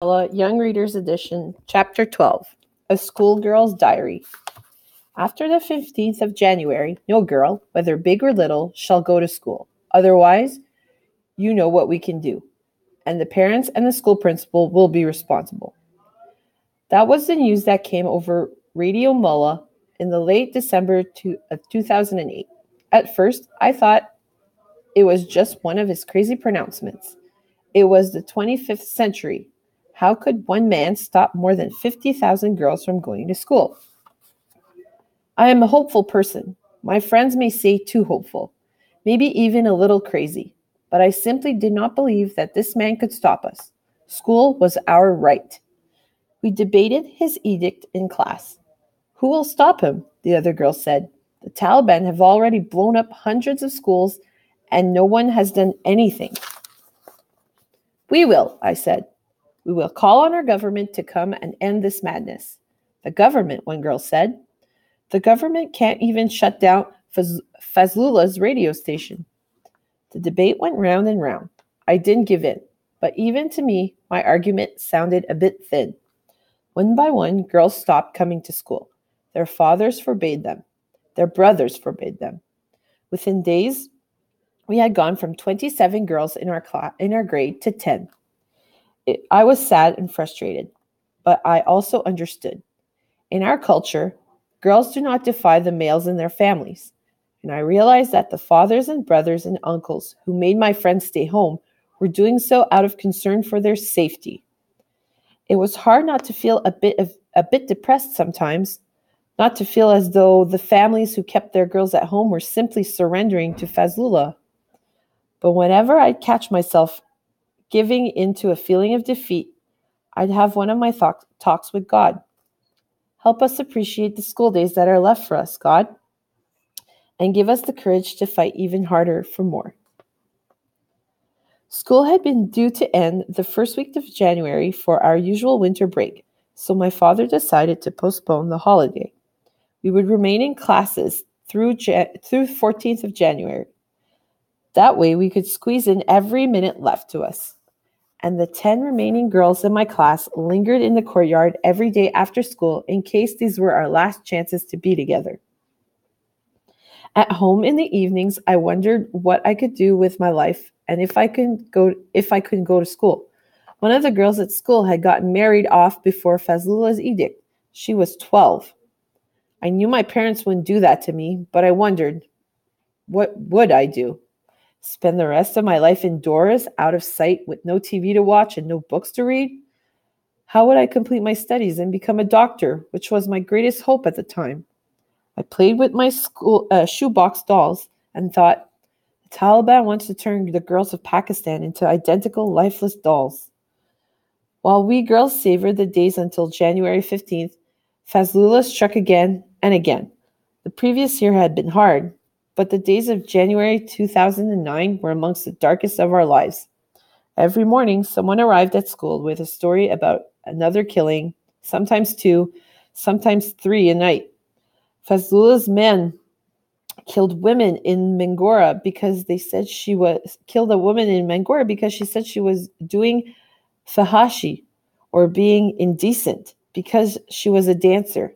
Malala, Young Readers Edition, Chapter 12, A Schoolgirl's Diary. After the 15th of January, no girl, whether big or little, shall go to school. Otherwise, you know what we can do, and the parents and the school principal will be responsible. That was the news that came over Radio Mullah in the late December of 2008. At first, I thought it was just one of his crazy pronouncements. It was the 25th century. How could one man stop more than 50,000 girls from going to school? I am a hopeful person. My friends may say too hopeful, maybe even a little crazy, but I simply did not believe that this man could stop us. School was our right. We debated his edict in class. Who will stop him? The other girls said. The Taliban have already blown up hundreds of schools, and no one has done anything. We will, I said. We will call on our government to come and end this madness. The government, one girl said. The government can't even shut down Fazlullah's radio station. The debate went round and round. I didn't give in, but even to me, my argument sounded a bit thin. One by one, girls stopped coming to school. Their fathers forbade them. Their brothers forbade them. Within days, we had gone from 27 girls in our grade to 10. I was sad and frustrated, but I also understood. In our culture, girls do not defy the males in their families, and I realized that the fathers and brothers and uncles who made my friends stay home were doing so out of concern for their safety. It was hard not to feel a bit depressed sometimes, not to feel as though the families who kept their girls at home were simply surrendering to Fazlullah. But whenever I'd catch myself giving into a feeling of defeat, I'd have one of my talks with God. Help us appreciate the school days that are left for us, God, and give us the courage to fight even harder for more. School had been due to end the first week of January for our usual winter break, so my father decided to postpone the holiday. We would remain in classes through 14th of January. That way we could squeeze in every minute left to us. And the 10 remaining girls in my class lingered in the courtyard every day after school in case these were our last chances to be together. At home in the evenings, I wondered what I could do with my life and if I couldn't go to school. One of the girls at school had gotten married off before Fazlullah's edict. She was 12. I knew my parents wouldn't do that to me, but I wondered, what would I do? Spend the rest of my life indoors, out of sight, with no TV to watch and no books to read? How would I complete my studies and become a doctor, which was my greatest hope at the time? I played with my shoebox dolls and thought, the Taliban wants to turn the girls of Pakistan into identical, lifeless dolls. While we girls savored the days until January 15th, Fazlullah struck again and again. The previous year had been hard, but the days of January 2009 were amongst the darkest of our lives. Every morning, someone arrived at school with a story about another killing, sometimes 2, sometimes 3 a night. Fazlullah's men killed women in Mangora because they said killed a woman in Mangora because she said she was doing fahashi, or being indecent, because she was a dancer.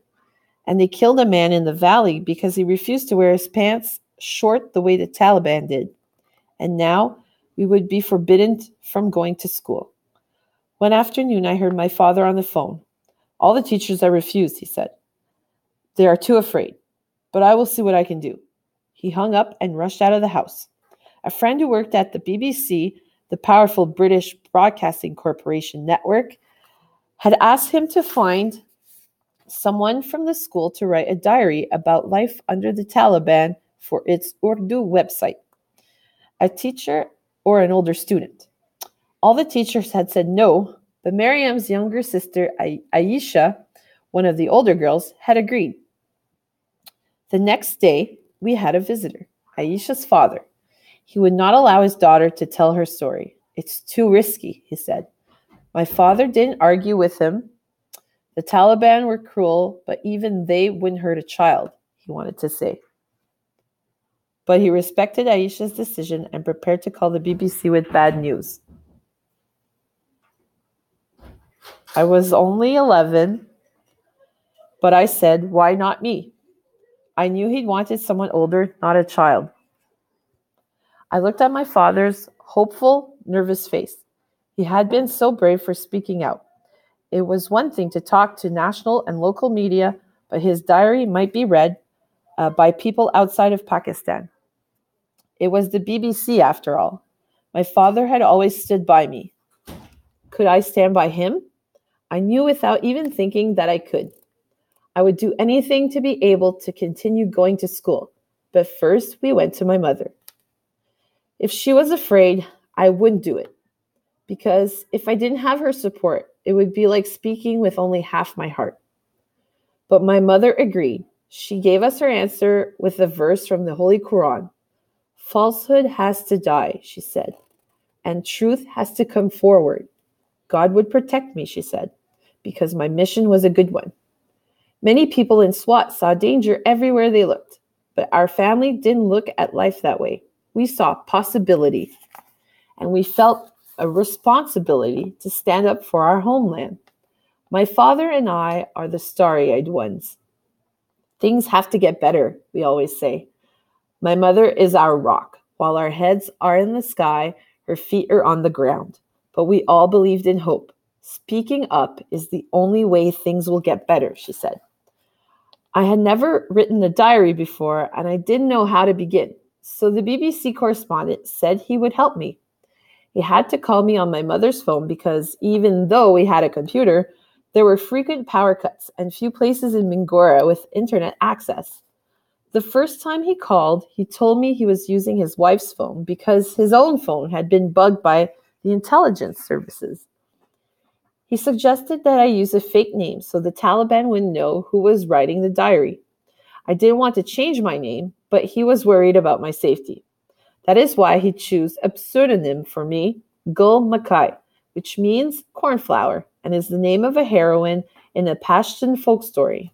And they killed a man in the valley because he refused to wear his pants short the way the Taliban did. And now we would be forbidden from going to school. One afternoon, I heard my father on the phone. All the teachers are refused, he said. They are too afraid, but I will see what I can do. He hung up and rushed out of the house. A friend who worked at the BBC, the powerful British Broadcasting Corporation network, had asked him to find someone from the school to write a diary about life under the Taliban for its Urdu website. A teacher or an older student. All the teachers had said no, but Mariam's younger sister, Aisha, one of the older girls, had agreed. The next day, we had a visitor, Aisha's father. He would not allow his daughter to tell her story. It's too risky, he said. My father didn't argue with him. The Taliban were cruel, but even they wouldn't hurt a child, he wanted to say. But he respected Aisha's decision and prepared to call the BBC with bad news. I was only 11, but I said, why not me? I knew he'd wanted someone older, not a child. I looked at my father's hopeful, nervous face. He had been so brave for speaking out. It was one thing to talk to national and local media, but his diary might be read by people outside of Pakistan. It was the BBC, after all. My father had always stood by me. Could I stand by him? I knew without even thinking that I could. I would do anything to be able to continue going to school. But first, we went to my mother. If she was afraid, I wouldn't do it. Because if I didn't have her support, it would be like speaking with only half my heart. But my mother agreed. She gave us her answer with a verse from the Holy Quran. Falsehood has to die, she said, and truth has to come forward. God would protect me, she said, because my mission was a good one. Many people in SWAT saw danger everywhere they looked, but our family didn't look at life that way. We saw possibility, and we felt a responsibility to stand up for our homeland. My father and I are the starry-eyed ones. Things have to get better, we always say. My mother is our rock. While our heads are in the sky, her feet are on the ground. But we all believed in hope. Speaking up is the only way things will get better, she said. I had never written a diary before, and I didn't know how to begin. So the BBC correspondent said he would help me. He had to call me on my mother's phone because even though we had a computer, there were frequent power cuts and few places in Mingora with internet access. The first time he called, he told me he was using his wife's phone because his own phone had been bugged by the intelligence services. He suggested that I use a fake name so the Taliban wouldn't know who was writing the diary. I didn't want to change my name, but he was worried about my safety. That is why he chose a pseudonym for me, Gul Makai, which means cornflower and is the name of a heroine in a Pashtun folk story.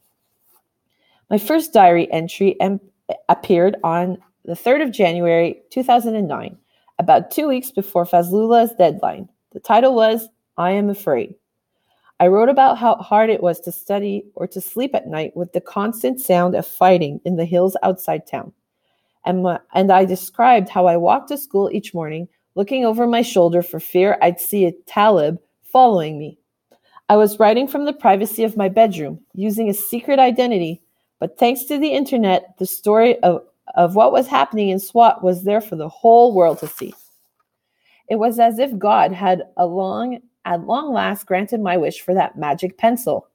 My first diary entry appeared on the 3rd of January 2009, about 2 weeks before Fazlullah's deadline. The title was, I Am Afraid. I wrote about how hard it was to study or to sleep at night with the constant sound of fighting in the hills outside town. And I described how I walked to school each morning, looking over my shoulder for fear I'd see a Talib following me. I was writing from the privacy of my bedroom, using a secret identity, but thanks to the internet, the story of what was happening in SWAT was there for the whole world to see. It was as if God had at long last granted my wish for that magic pencil.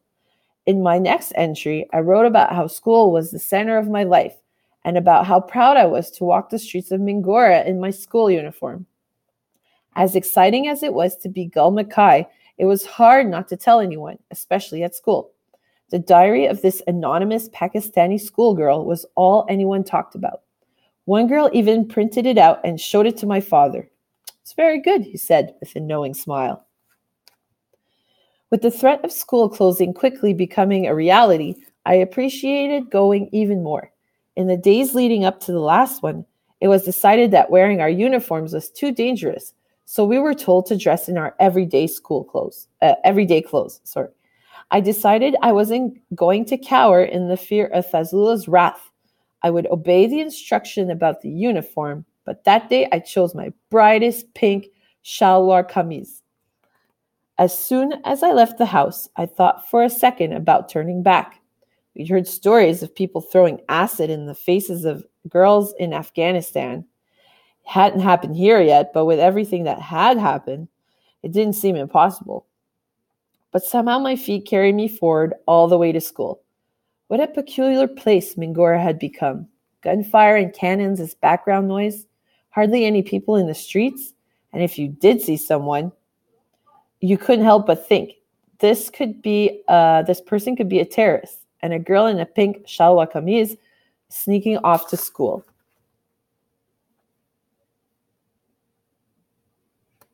In my next entry, I wrote about how school was the center of my life and about how proud I was to walk the streets of Mingora in my school uniform. As exciting as it was to be Gul Makai, it was hard not to tell anyone, especially at school. The diary of this anonymous Pakistani schoolgirl was all anyone talked about. One girl even printed it out and showed it to my father. It's very good, he said with a knowing smile. With the threat of school closing quickly becoming a reality, I appreciated going even more. In the days leading up to the last one, it was decided that wearing our uniforms was too dangerous, so we were told to dress in our everyday clothes. I decided I wasn't going to cower in the fear of Fazlullah's wrath. I would obey the instruction about the uniform, but that day I chose my brightest pink shalwar kameez. As soon as I left the house, I thought for a second about turning back. We'd heard stories of people throwing acid in the faces of girls in Afghanistan. It hadn't happened here yet, but with everything that had happened, it didn't seem impossible. But somehow my feet carried me forward all the way to school. What a peculiar place Mingora had become. Gunfire and cannons as background noise, hardly any people in the streets, and if you did see someone, you couldn't help but think, this person could be a terrorist, and a girl in a pink shalwar kameez sneaking off to school.